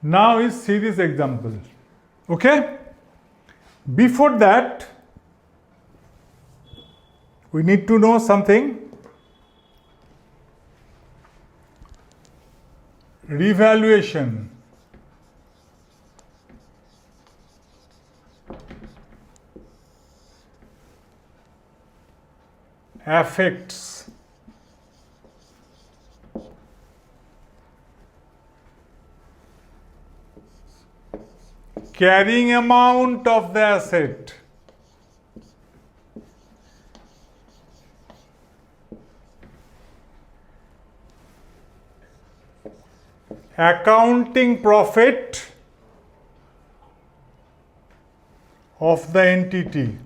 Now is see this example. Okay? Before that, we need to know something. Revaluation affects carrying amount of the asset. Accounting profit of the entity.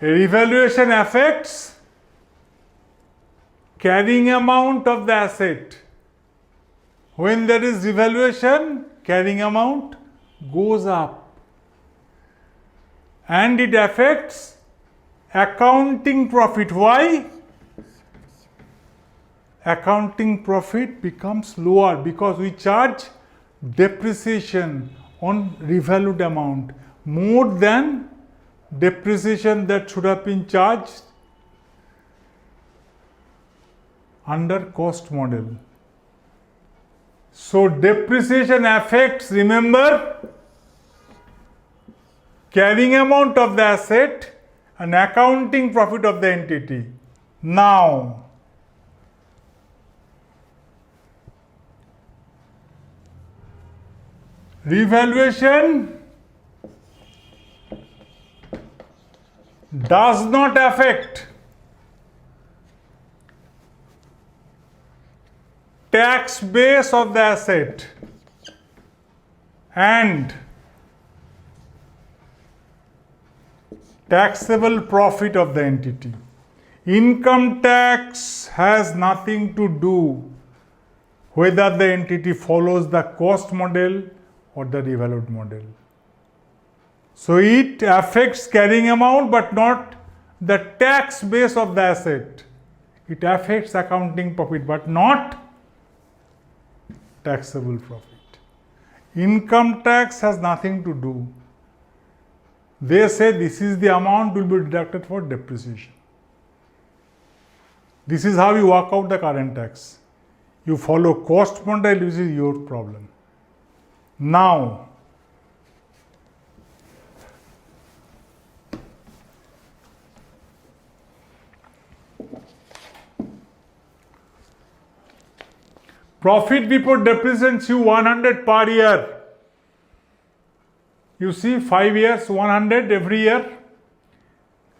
Revaluation affects carrying amount of the asset. When there is revaluation, carrying amount goes up. And it affects accounting profit. Why? Accounting profit becomes lower because we charge depreciation on revalued amount more than depreciation that should have been charged under cost model. So depreciation affects, remember, carrying amount of the asset and accounting profit of the entity. Now, revaluation does not affect tax base of the asset and taxable profit of the entity. Income tax has nothing to do whether the entity follows the cost model or the revalued model. So it affects carrying amount but not the tax base of the asset. It affects accounting profit but not taxable profit. Income tax has nothing to do. They say this is the amount will be deducted for depreciation. This is how you work out the current tax. You follow cost model, which is your problem. Now, profit before depreciation you 100 per year. You see 5 years 100 every year.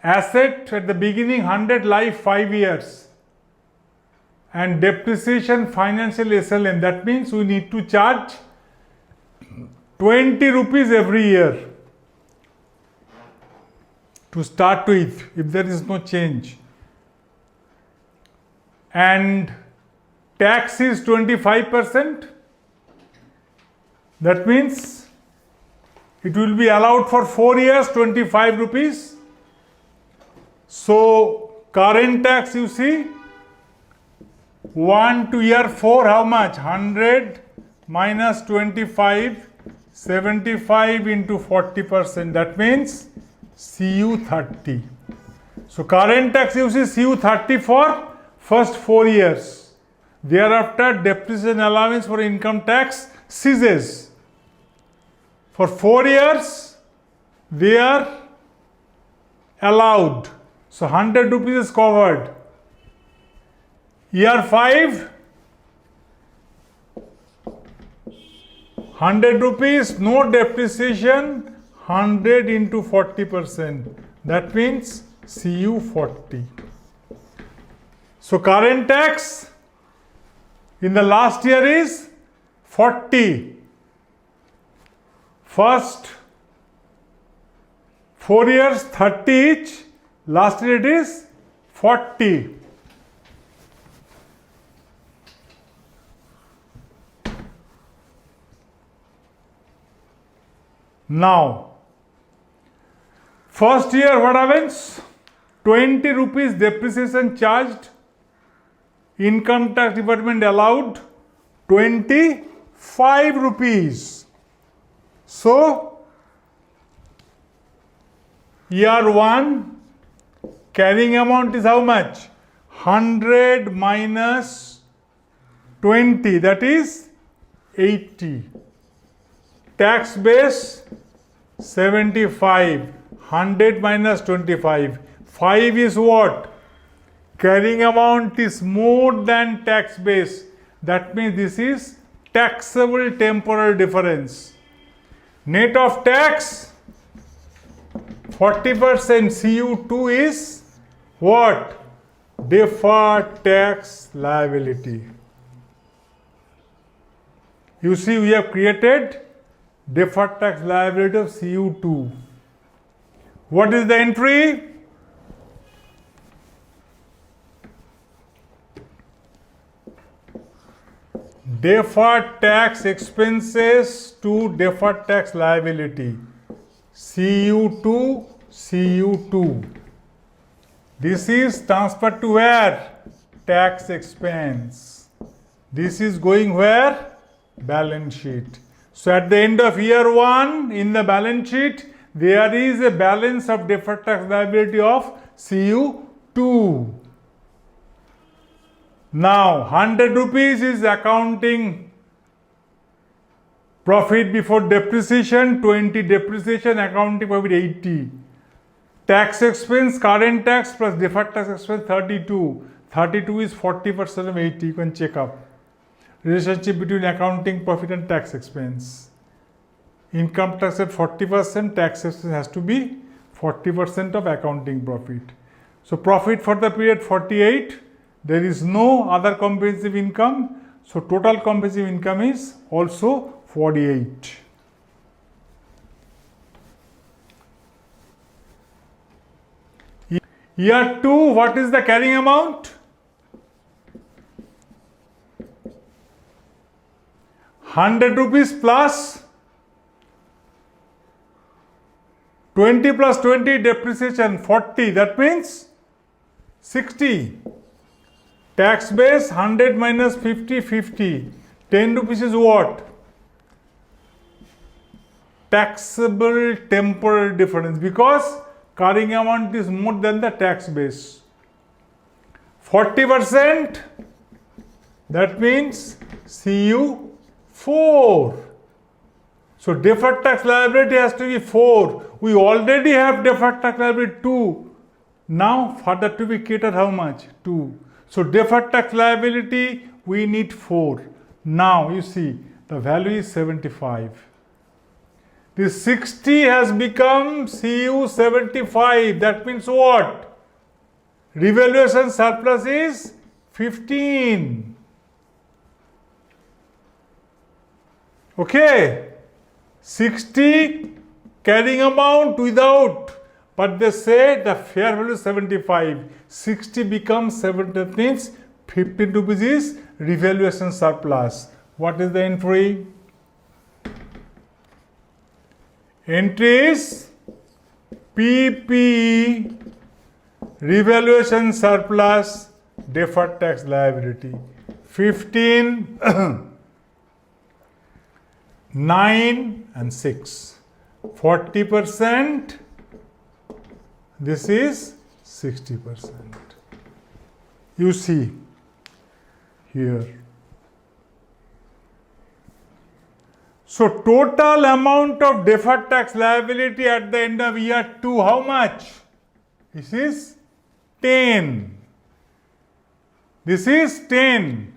Asset at the beginning 100, life 5 years. And depreciation financial SLN, that means we need to charge 20 rupees every year to start with if there is no change. And tax is 25%. That means it will be allowed for 4 years, 25 rupees. So current tax you see 1 to year 4 how much? 100 minus 25, 75 into 40%. That means CU 30. So current tax you see CU 30 for first 4 years. Thereafter depreciation allowance for income tax ceases. For 4 years they are allowed. So 100 rupees is covered. Year 5, 100 rupees, no depreciation, 100 into 40%. That means CU 40. So current tax in the last year is 40. First 4 years 30 each, last year it is 40. Now, First year what happens? 20 rupees depreciation charged. Income tax department allowed 25 rupees. So year 1 carrying amount is how much? 100 minus 20, that is 80. Tax base 75. 100 minus 25. 5 is what? Carrying amount is more than tax base. That means this is taxable temporal difference. Net of tax 40% CU2 is what? Deferred tax liability. You see, we have created deferred tax liability of CU2. What is the entry? Deferred tax expenses to deferred tax liability. CU2, CU2. This is transferred to where? Tax expense. This is going where? Balance sheet. So at the end of year 1 in the balance sheet, there is a balance of deferred tax liability of CU2. Now 100 rupees is accounting profit before depreciation, 20 depreciation, accounting profit 80. Tax expense, current tax plus deferred tax expense 32. 32 is 40% of 80. You can check up. Relationship between accounting profit and tax expense. Income tax at 40%, tax expense has to be 40% of accounting profit. So profit for the period 48. There is no other comprehensive income. So total comprehensive income is also 48. Year 2, what is the carrying amount? 100 rupees plus 20 plus 20 depreciation 40, that means 60. Tax base 100 minus 50, 50. 10 rupees is what? Taxable temporal difference, because carrying amount is more than the tax base. 40%, that means CU4. So deferred tax liability has to be 4. We already have deferred tax liability 2. Now further to be created how much? 2. So deferred tax liability we need 4. Now you see the value is 75. This 60 has become CU75. That means what? Revaluation surplus is 15. Okay. 60 carrying amount without, but they say the fair value is 75. 60 becomes 70, that means 15 rupees is revaluation surplus. What is the entry? Entry is PPE, revaluation surplus, deferred tax liability. 15, 9 and 6. 40%, this is 60%. You see here. So total amount of deferred tax liability at the end of year 2, how much? This is 10. This is 10.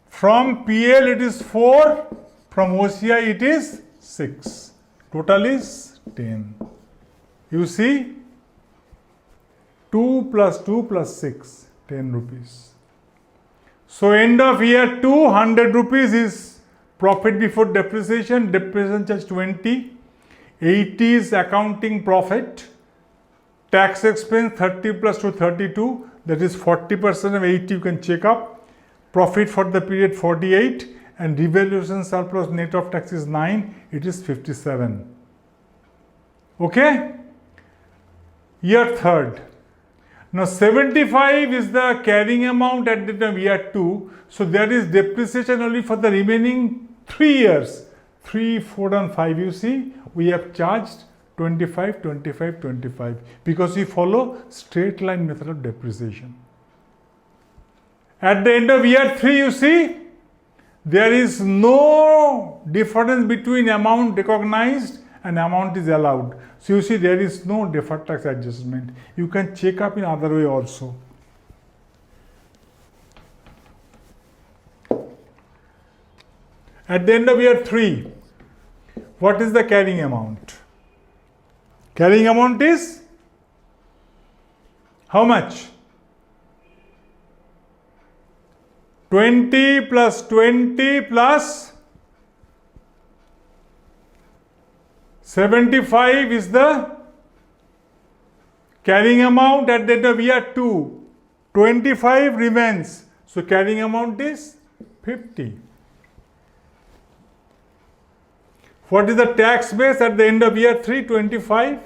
From PL it is 4. From OCI it is 6. Total is 10. You see, 2 plus 2 plus 6, 10 rupees. So end of year 2, 100 rupees is profit before depreciation. Depreciation charge 20. 80 is accounting profit. Tax expense 30 plus 2, 32. That is 40% of 80. You can check up. Profit for the period 48. And revaluation surplus net of tax is 9, it is 57. Okay? year third. Now 75 is the carrying amount at the end of year 2. So there is depreciation only for the remaining 3 years. 3, 4 and 5, you see, we have charged 25, 25, 25 because we follow straight line method of depreciation. At the end of year 3, you see, there is no difference between amount recognized and amount is allowed. So you see, there is no deferred tax adjustment. You can check up in other way also. At the end of year 3, what is the carrying amount? Carrying amount is how much? 20 plus 20 plus 75 is the carrying amount at the end of year 2. 25 remains. So carrying amount is 50. What is the tax base at the end of year 3? 25.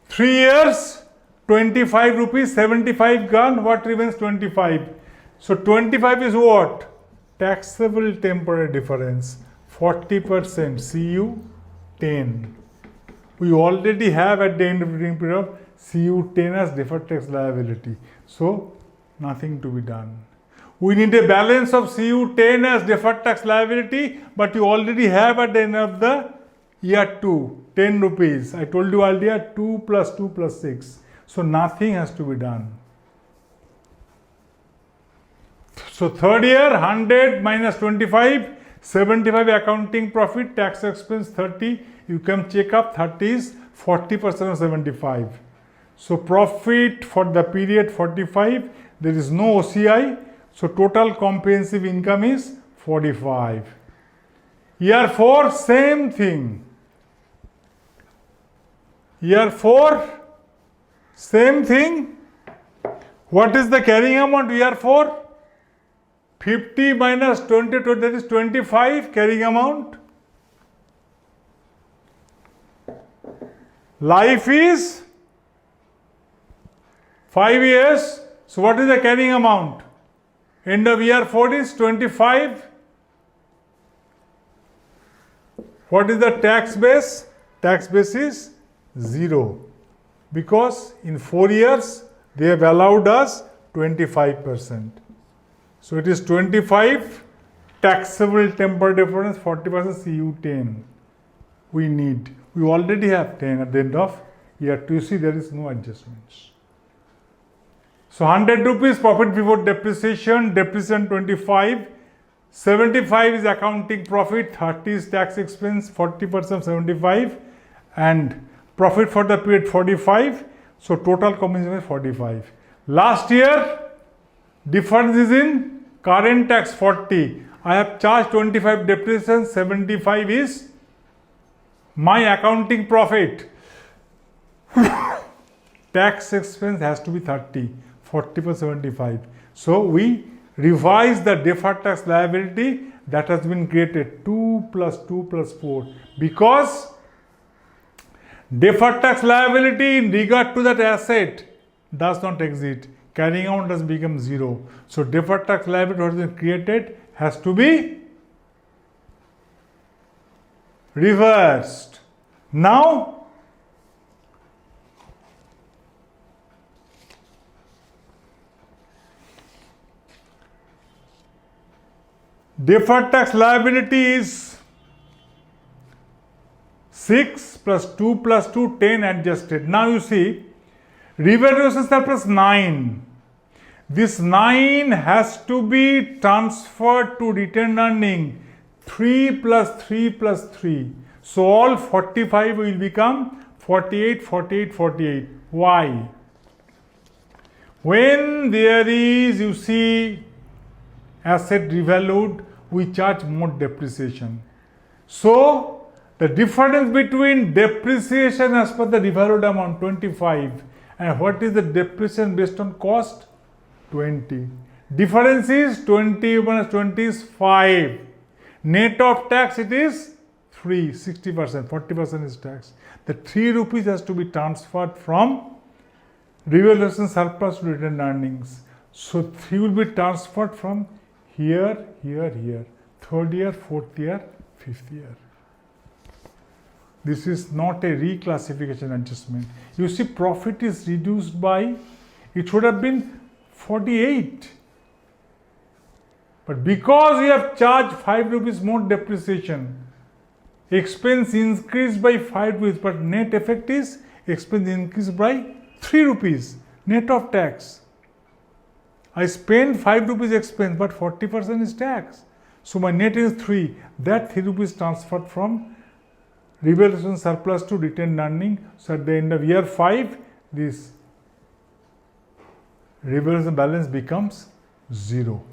3 years, 25 rupees, 75 gone. What remains? 25. So 25 is what? Taxable temporary difference. 40% CU 10. We already have at the end of the reading period CU 10 as deferred tax liability. So nothing to be done. We need a balance of CU 10 as deferred tax liability, but you already have at the end of the year 2 10 rupees. I told you earlier 2 plus 2 plus 6. So nothing has to be done. So third year 100 minus 25, 75 accounting profit, tax expense 30. You can check up, 30 is 40% of 75. So profit for the period 45, there is no OCI. So total comprehensive income is 45. Year 4, same thing. Year 4, same thing. What is the carrying amount year 4? 50 minus 20, that is 25 carrying amount. Life is 5 years. So what is the carrying amount? End of year 4 is 25. What is the tax base? Tax base is 0 because in 4 years they have allowed us 25%. So it is 25 taxable temporary difference, 40% CU 10. We need. We already have 10 at the end of year 2. You see, there is no adjustments. So 100 rupees profit before depreciation, depreciation 25, 75 is accounting profit, 30 is tax expense, 40% 75, and profit for the period 45. So total compensation is 45. Last year, difference is in current tax 40. I have charged 25 depreciation, 75 is my accounting profit. Tax expense has to be 30, 40 per 75. So we revise the deferred tax liability that has been created 2 plus 2 plus 4 because deferred tax liability in regard to that asset does not exist. Carrying amount has become 0. So deferred tax liability what has been created has to be reversed. Now deferred tax liability is 6 plus 2 plus 2, 10 adjusted. Now you see, revaluation surplus 9. This 9 has to be transferred to retained earning 3 plus 3 plus 3. So all 45 will become 48, 48, 48. Why? When there is, you see, asset revalued, we charge more depreciation. So the difference between depreciation as per the revalued amount 25 and what is the depreciation based on cost 20. Difference is 20 minus 20 is 5. Net of tax it is free, 60%, 40% is tax. The 3 rupees has to be transferred from revaluation surplus to retained earnings. So 3 will be transferred from here, here, third year, fourth year, fifth year. This is not a reclassification adjustment. You see, profit is reduced by, it should have been 48. But because you have charged 5 rupees more depreciation, expense increased by 5 rupees, but net effect is expense increased by 3 rupees, net of tax. I spend 5 rupees expense, but 40% is tax. So my net is 3. That 3 rupees transferred from revaluation surplus to retained earning. So at the end of year 5, this revaluation balance becomes 0.